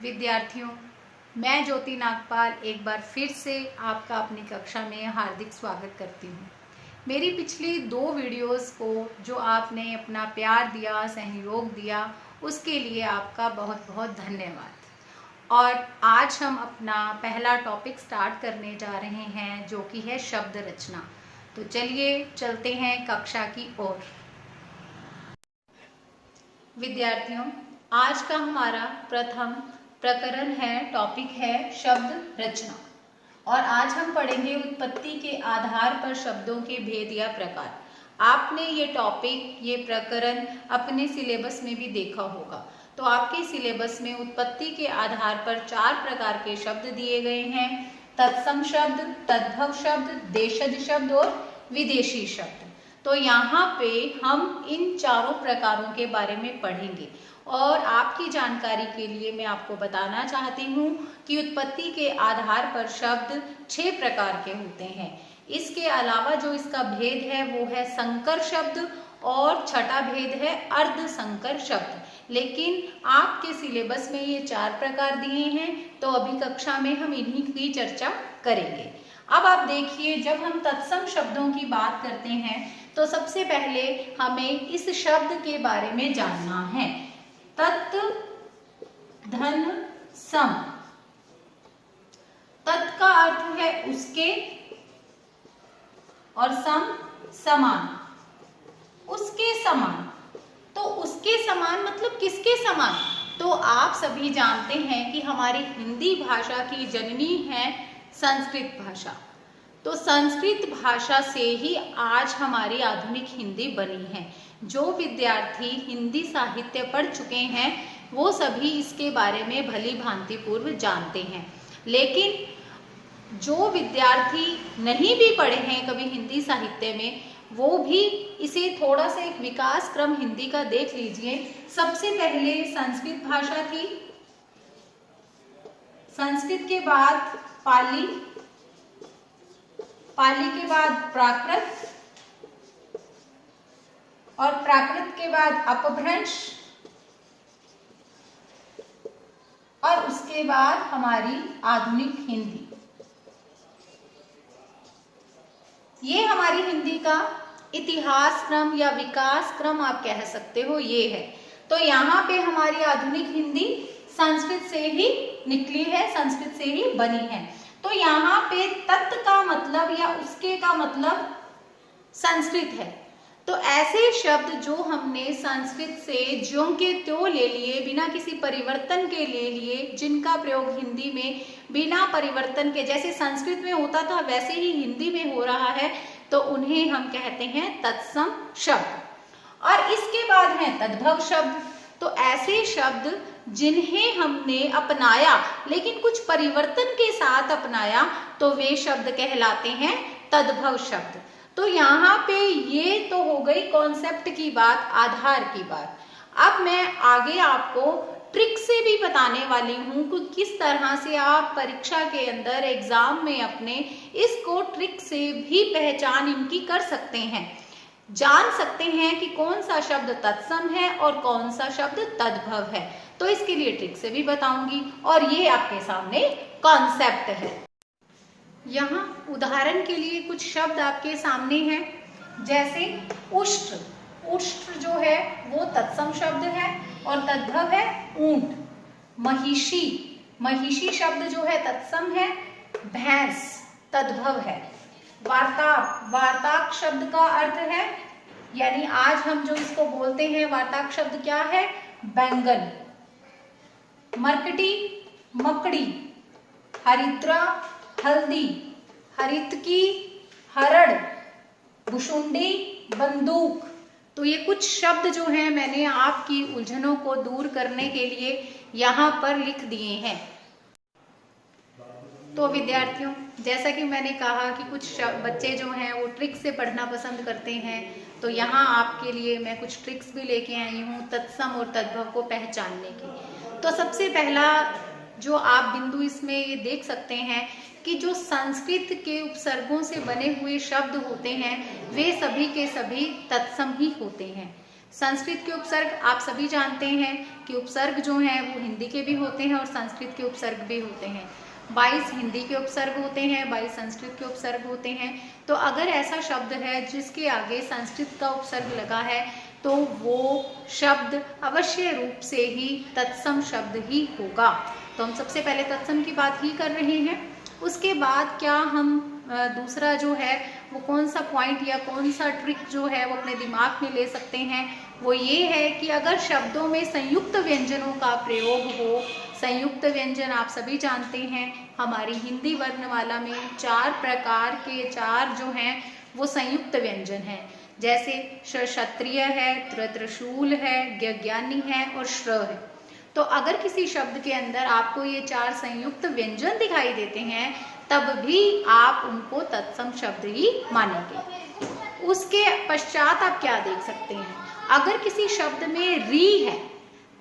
विद्यार्थियों, मैं ज्योति नागपाल एक बार फिर से आपका अपनी कक्षा में हार्दिक स्वागत करती हूँ। मेरी पिछली 2 वीडियोस को जो आपने अपना प्यार दिया, सहयोग दिया, उसके लिए आपका बहुत बहुत धन्यवाद। और आज हम अपना पहला टॉपिक स्टार्ट करने जा रहे हैं, जो कि है शब्द रचना। तो चलिए चलते हैं कक्षा की ओर। विद्यार्थियों, आज का हमारा प्रथम प्रकरण है, टॉपिक है शब्द रचना। और आज हम पढ़ेंगे उत्पत्ति के आधार पर शब्दों के भेद या प्रकार। आपने ये टॉपिक, ये प्रकरण अपने सिलेबस में भी देखा होगा। तो आपके सिलेबस में उत्पत्ति के आधार पर 4 प्रकार के शब्द दिए गए हैं: तत्सम शब्द, तद्भव शब्द, देशज शब्द और विदेशी शब्द। तो यहाँ पे हम इन चारों प्रकारों के बारे में पढ़ेंगे। और आपकी जानकारी के लिए मैं आपको बताना चाहती हूँ कि उत्पत्ति के आधार पर शब्द 6 प्रकार के होते हैं। इसके अलावा जो इसका भेद है वो है संकर शब्द, और छठा भेद है अर्ध संकर शब्द। लेकिन आपके सिलेबस में ये 4 प्रकार दिए हैं, तो अभी कक्षा में हम इन्हीं की चर्चा करेंगे। अब आप देखिए, जब हम तत्सम शब्दों की बात करते हैं तो सबसे पहले हमें इस शब्द के बारे में जानना है। तत्, धन, सम। तत् का अर्थ है उसके, और सम समान, उसके समान। तो उसके समान मतलब किसके समान? तो आप सभी जानते हैं कि हमारी हिंदी भाषा की जननी है संस्कृत भाषा। तो संस्कृत भाषा से ही आज हमारी आधुनिक हिंदी बनी है। जो विद्यार्थी हिंदी साहित्य पढ़ चुके हैं वो सभी इसके बारे में भली भांति पूर्व जानते हैं। लेकिन जो विद्यार्थी नहीं भी पढ़े हैं कभी हिंदी साहित्य में, वो भी इसे थोड़ा सा एक विकास क्रम हिंदी का देख लीजिए। सबसे पहले संस्कृत भाषा थी, संस्कृत के बाद पाली, पाली के बाद प्राकृत, और प्राकृत के बाद अपभ्रंश, और उसके बाद हमारी आधुनिक हिंदी। ये हमारी हिंदी का इतिहास क्रम या विकास क्रम आप कह सकते हो, ये है। तो यहाँ पे हमारी आधुनिक हिंदी संस्कृत से ही निकली है, संस्कृत से ही बनी है। तो यहाँ पे तत् का मतलब या उसके का मतलब संस्कृत है। तो ऐसे शब्द जो हमने संस्कृत से ज्यों के त्यों ले लिए, बिना किसी परिवर्तन के ले लिए, जिनका प्रयोग हिंदी में बिना परिवर्तन के, जैसे संस्कृत में होता था वैसे ही हिंदी में हो रहा है, तो उन्हें हम कहते हैं तत्सम शब्द। और इसके बाद है तद्भव शब्द। तो ऐसे शब्द जिन्हें हमने अपनाया लेकिन कुछ परिवर्तन के साथ अपनाया, तो वे शब्द कहलाते हैं तद्भव शब्द। तो यहाँ पे ये तो हो गई कॉन्सेप्ट की बात, आधार की बात। अब मैं आगे आपको ट्रिक से भी बताने वाली हूँ कि किस तरह से आप परीक्षा के अंदर, एग्जाम में अपने इसको ट्रिक से भी पहचान इनकी कर सकते हैं, जान सकते हैं कि कौन सा शब्द तत्सम है और कौन सा शब्द तद्भव है। तो इसके लिए ट्रिक से भी बताऊंगी, और ये आपके सामने कॉन्सेप्ट है। यहाँ उदाहरण के लिए कुछ शब्द आपके सामने हैं, जैसे उष्ट्र। उष्ट्र जो है वो तत्सम शब्द है और तद्भव है ऊंट। महिषी, महिषी शब्द जो है तत्सम है, भैंस तद्भव है। वार्ताक, वार्ताक शब्द का अर्थ है, यानी आज हम जो इसको बोलते हैं वार्ताक शब्द क्या है? बैंगन। मरकटी, मकड़ी। हरिद्रा, हल्दी। हरितकी, हरड़। भुशुंडी, बंदूक। तो ये कुछ शब्द जो हैं मैंने आपकी उलझनों को दूर करने के लिए यहाँ पर लिख दिए हैं। तो विद्यार्थियों, जैसा कि मैंने कहा कि कुछ बच्चे जो हैं वो ट्रिक से पढ़ना पसंद करते हैं, तो यहाँ आपके लिए मैं कुछ ट्रिक्स भी लेके आई हूँ तत्सम और तद्भव को पहचानने की। तो सबसे पहला जो आप बिंदु इसमें ये देख सकते हैं कि जो संस्कृत के उपसर्गों से बने हुए शब्द होते हैं वे सभी के सभी तत्सम ही होते हैं। संस्कृत के उपसर्ग आप सभी जानते हैं कि उपसर्ग जो हैं वो हिंदी के भी होते हैं और संस्कृत के उपसर्ग भी होते हैं। 22 हिंदी के उपसर्ग होते हैं, 22 संस्कृत के उपसर्ग होते हैं। तो अगर ऐसा शब्द है जिसके आगे संस्कृत का उपसर्ग लगा है तो वो शब्द अवश्य रूप से ही तत्सम शब्द ही होगा। तो हम सबसे पहले तत्सम की बात ही कर रहे हैं। उसके बाद क्या हम दूसरा जो है वो कौन सा पॉइंट या कौन सा ट्रिक जो है वो अपने दिमाग में ले सकते हैं, वो ये है कि अगर शब्दों में संयुक्त व्यंजनों का प्रयोग हो। संयुक्त व्यंजन आप सभी जानते हैं हमारी हिंदी वर्णमाला में 4 प्रकार के 4 जो हैं वो संयुक्त व्यंजन हैं, जैसे क्षत्रिय है, त्रिशूल है, ज्ञानी है और श्र है। तो अगर किसी शब्द के अंदर आपको ये 4 संयुक्त व्यंजन दिखाई देते हैं तब भी आप उनको तत्सम शब्द ही मानेंगे। उसके पश्चात आप क्या देख सकते हैं, अगर किसी शब्द में री है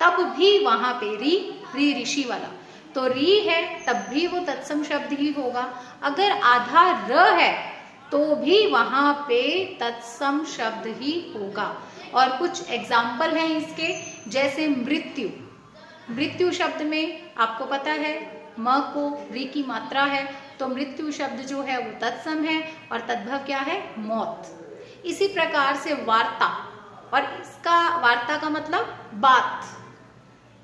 तब भी वहां पे री ऋषि वाला, तो री है तब भी वो तत्सम शब्द ही होगा। अगर आधा र है तो भी वहां पे तत्सम शब्द ही होगा। और कुछ एग्जाम्पल हैं इसके, जैसे मृत्यु। मृत्यु शब्द में आपको पता है म को री की मात्रा है, तो मृत्यु शब्द जो है वो तत्सम है और तद्भव क्या है, मौत। इसी प्रकार से वार्ता, और इसका वार्ता का मतलब बात,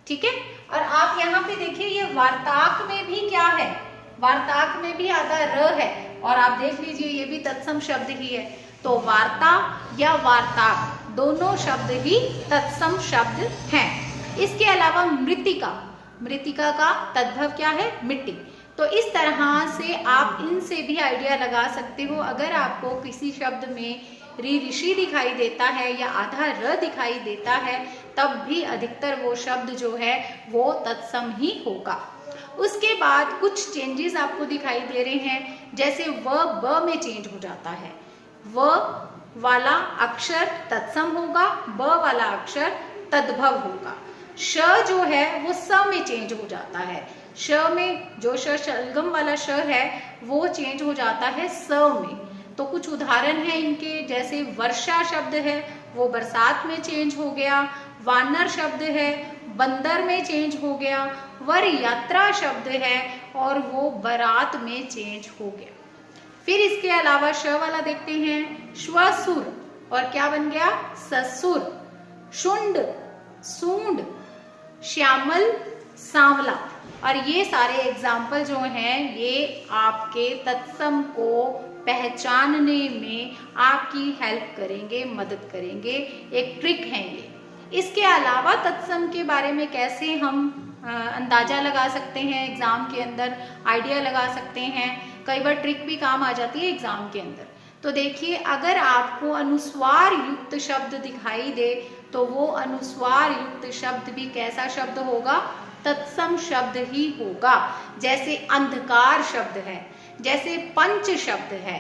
ठीक है। और आप यहाँ पे देखिए ये वार्ताक में भी क्या है, वार्ताक में भी आधा र है और आप देख लीजिए ये भी तत्सम शब्द ही है। तो वार्ता या वार्ताक दोनों शब्द ही तत्सम शब्द हैं। इसके अलावा मृतिका, मृतिका का तद्भव क्या है, मिट्टी। तो इस तरह से आप इनसे भी आइडिया लगा सकते हो। अगर आपको किसी शब्द में री ऋषि दिखाई देता है या आधा र दिखाई देता है तब भी अधिकतर वो शब्द जो है वो तत्सम ही होगा। उसके बाद कुछ चेंजेस आपको दिखाई दे रहे हैं, जैसे व ब में चेंज हो जाता है। व वाला अक्षर तत्सम होगा, ब वाला अक्षर तद्भव होगा। श जो है वो स में चेंज हो जाता है। श में जो शलगम वाला श है वो चेंज हो जाता है स में। तो कुछ उदाहरण हैं इनके, जैसे वर्षा शब्द है वो बरसात में चेंज हो गया, वानर शब्द है बंदर में चेंज हो गया, वर यात्रा शब्द है और वो बारात में चेंज हो गया। फिर इसके अलावा श वाला देखते हैं, श्वसुर और क्या बन गया, ससुर। शुंड, सूंड, श्यामल, सांवला। और ये सारे एग्जाम्पल जो हैं ये आपके तत्सम को पहचानने में आपकी हेल्प करेंगे, मदद करेंगे, एक ट्रिक है ये। इसके अलावा तत्सम के बारे में कैसे हम अंदाजा लगा सकते हैं, एग्जाम के अंदर आइडिया लगा सकते हैं, कई बार ट्रिक भी काम आ जाती है एग्जाम के अंदर। तो देखिए अगर आपको अनुस्वार युक्त शब्द दिखाई दे तो वो अनुस्वार युक्त शब्द भी कैसा शब्द होगा, तत्सम शब्द ही होगा। जैसे अंधकार शब्द है, जैसे पंच शब्द है।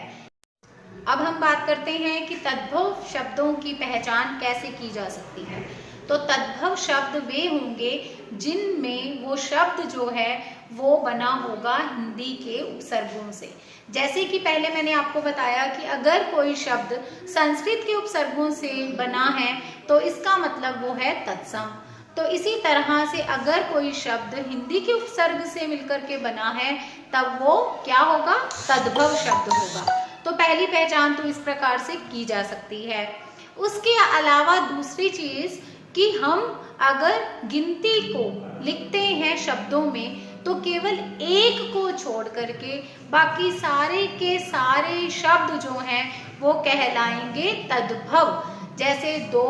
अब हम बात करते हैं कि तद्भव शब्दों की पहचान कैसे की जा सकती है। तो तद्भव शब्द वे होंगे जिनमें वो शब्द जो है वो बना होगा हिंदी के उपसर्गों से। जैसे कि पहले मैंने आपको बताया कि अगर कोई शब्द संस्कृत के उपसर्गों से बना है तो इसका मतलब वो है तत्सम। तो इसी तरह से अगर कोई शब्द हिंदी के उपसर्ग से मिलकर के बना है तब वो क्या होगा, तद्भव शब्द होगा। तो पहली पहचान तो इस प्रकार से की जा सकती है। उसके अलावा दूसरी चीज कि हम अगर गिनती को लिखते हैं शब्दों में तो केवल एक को छोड़ करके बाकी सारे के सारे शब्द जो हैं वो कहलाएंगे तद्भव। जैसे 2,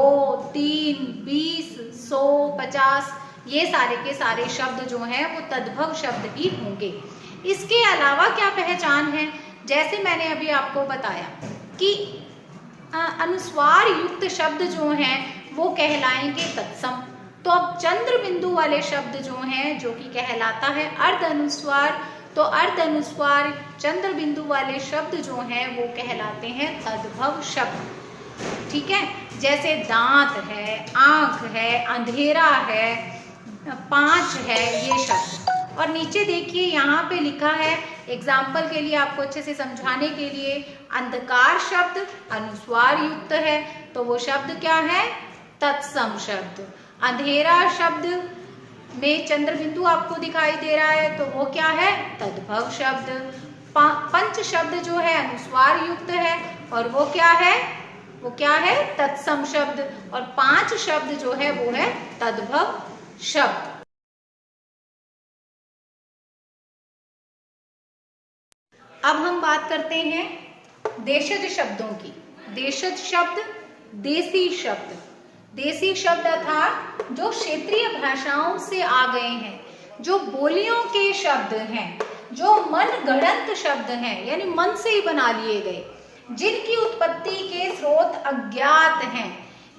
3, 20, 100, 50 ये सारे के सारे शब्द जो हैं वो तद्भव शब्द ही होंगे। इसके अलावा क्या पहचान है, जैसे मैंने अभी आपको बताया कि अनुस्वार युक्त शब्द जो हैं वो कहलाएंगे तत्सम। तो अब चंद्र बिंदु वाले शब्द जो हैं जो कि कहलाता है अर्ध अनुस्वार, तो अर्ध अनुस्वार चंद्र बिंदु वाले शब्द जो हैं वो कहलाते हैं तद्भव शब्द। ठीक है, जैसे दांत है, आंख है, अंधेरा है, 5 है, ये शब्द। और नीचे देखिए यहाँ पे लिखा है एग्जाम्पल के लिए आपको अच्छे से समझाने के लिए, अंधकार शब्द अनुस्वार युक्त है तो वो शब्द क्या है, तत्सम शब्द। अंधेरा शब्द में चंद्र बिंदु आपको दिखाई दे रहा है तो वो क्या है? तद्भव शब्द। पंच शब्द जो है अनुस्वार युक्त है और वो क्या है? वो क्या है? तत्सम शब्द। और 5 शब्द जो है वो है तद्भव शब्द। अब हम बात करते हैं देशज शब्दों की। देशज शब्द देसी शब्द। देसी शब्द अर्थात जो क्षेत्रीय भाषाओं से आ गए हैं, जो बोलियों के शब्द हैं, जो मन गढ़ंत शब्द हैं, यानी मन से ही बना लिए गए, जिनकी उत्पत्ति के स्रोत अज्ञात हैं,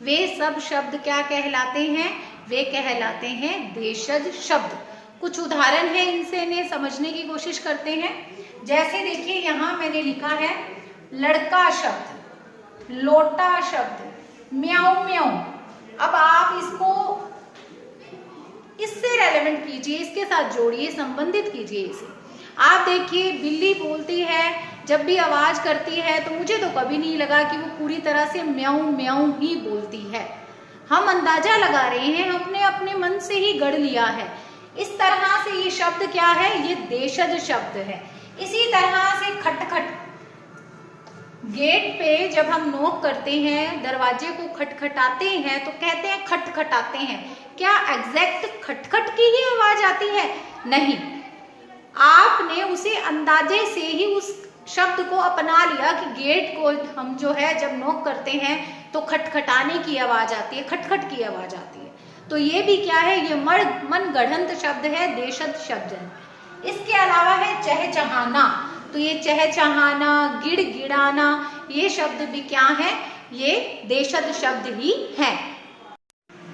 वे सब शब्द क्या कहलाते हैं? वे कहलाते हैं देशज शब्द। कुछ उदाहरण है इनसे, इन्हें समझने की कोशिश करते हैं। जैसे देखिए यहाँ मैंने लिखा है लड़का शब्द, लोटा शब्द, म्याऊ म्याऊ। अब आप इसको इससे रेलेवेंट कीजिए, इसके साथ जोड़िए, संबंधित कीजिए इसे। आप देखिए बिल्ली बोलती है, जब भी आवाज करती है तो मुझे तो कभी नहीं लगा कि वो पूरी तरह से म्याऊ म्याऊ ही बोलती है। हम अंदाजा लगा रहे हैं, हमने अपने मन से ही गढ़ लिया है। इस तरह से ये शब्द क्या है? ये देशज शब्द है। इसी तरह से खटखट, गेट पे जब हम नॉक करते हैं, दरवाजे को खटखटाते हैं तो कहते हैं खटखटाते हैं। क्या एग्जैक्ट खटखट की ही आवाज आती है? नहीं, आपने उसे अंदाजे से ही उस शब्द को अपना लिया कि गेट को हम जो है जब नॉक करते हैं तो खटखटाने की आवाज आती है, खटखट की आवाज आती है। तो ये भी क्या है? ये मन गढ़ंत शब्द है, देशज शब्द है। इसके अलावा है चहचहाना। तो ये चहचहाना, गिड़गिड़ाना, ये शब्द भी क्या है? ये देशज शब्द ही है।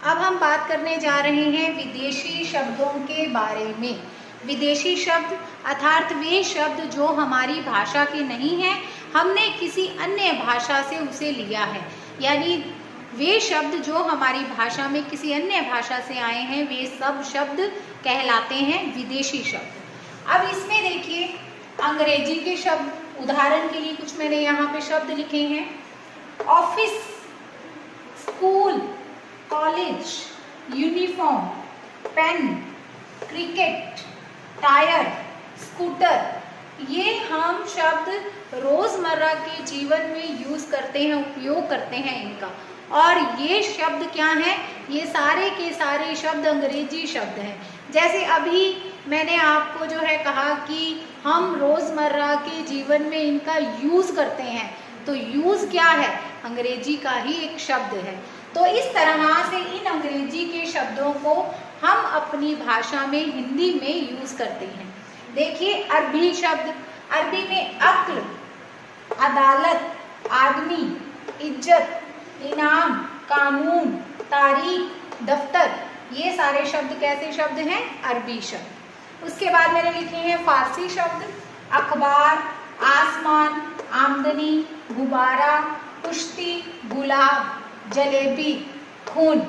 अब हम बात करने जा रहे हैं विदेशी शब्दों के बारे में। विदेशी शब्द अर्थात वे शब्द जो हमारी भाषा के नहीं है, हमने किसी अन्य भाषा से उसे लिया है। यानी वे शब्द जो हमारी भाषा में किसी अन्य भाषा से आए हैं, वे सब शब्द कहलाते हैं विदेशी शब्द। अब इसमें देखिए अंग्रेजी के शब्द, उदाहरण के लिए कुछ मैंने यहाँ पे शब्द लिखे हैं। Office, school, college, uniform, pen, cricket, tyre, scooter, ये हम शब्द रोजमर्रा के जीवन में यूज करते हैं, उपयोग करते हैं इनका। और ये शब्द क्या हैं? ये सारे के सारे शब्द अंग्रेजी शब्द हैं। जैसे अभी मैंने आपको जो है कहा कि हम रोजमर्रा के जीवन में इनका यूज करते हैं, तो यूज क्या है? अंग्रेजी का ही एक शब्द है। तो इस तरह से इन अंग्रेजी के शब्दों को हम अपनी भाषा में, हिंदी में यूज करते हैं। देखिए अरबी शब्द, अरबी में अक्ल, अदालत, आदमी, इज्जत, इनाम, कानून, तारीख, दफ्तर, ये सारे शब्द कैसे शब्द हैं? अरबी शब्द। उसके बाद मैंने लिखे हैं फारसी शब्द, अखबार, आसमान, आमदनी, गुब्बारा, कुश्ती, गुलाब, जलेबी, खून,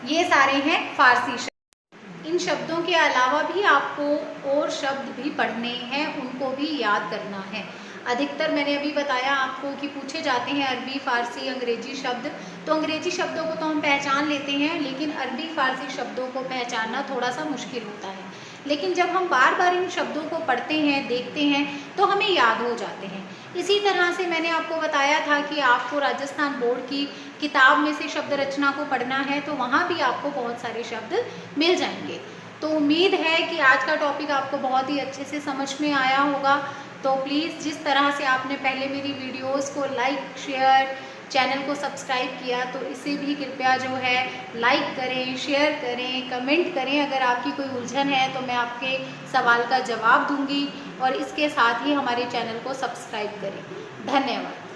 ये सारे हैं फारसी शब्द। इन शब्दों के अलावा भी आपको और शब्द भी पढ़ने हैं, उनको भी याद करना है। अधिकतर मैंने अभी बताया आपको कि पूछे जाते हैं अरबी, फारसी, अंग्रेजी शब्द। तो अंग्रेजी शब्दों को तो हम पहचान लेते हैं, लेकिन अरबी, फारसी शब्दों को पहचानना थोड़ा सा मुश्किल होता है। लेकिन जब हम बार बार इन शब्दों को पढ़ते हैं, देखते हैं, तो हमें याद हो जाते हैं। इसी तरह से मैंने आपको बताया था कि आपको राजस्थान बोर्ड की किताब में से शब्द रचना को पढ़ना है, तो वहाँ भी आपको बहुत सारे शब्द मिल जाएंगे। तो उम्मीद है कि आज का टॉपिक आपको बहुत ही अच्छे से समझ में आया होगा। तो प्लीज़ जिस तरह से आपने पहले मेरी वीडियोस को लाइक, शेयर, चैनल को सब्सक्राइब किया, तो इसे भी कृपया जो है लाइक करें, शेयर करें, कमेंट करें। अगर आपकी कोई उलझन है तो मैं आपके सवाल का जवाब दूंगी, और इसके साथ ही हमारे चैनल को सब्सक्राइब करें। धन्यवाद।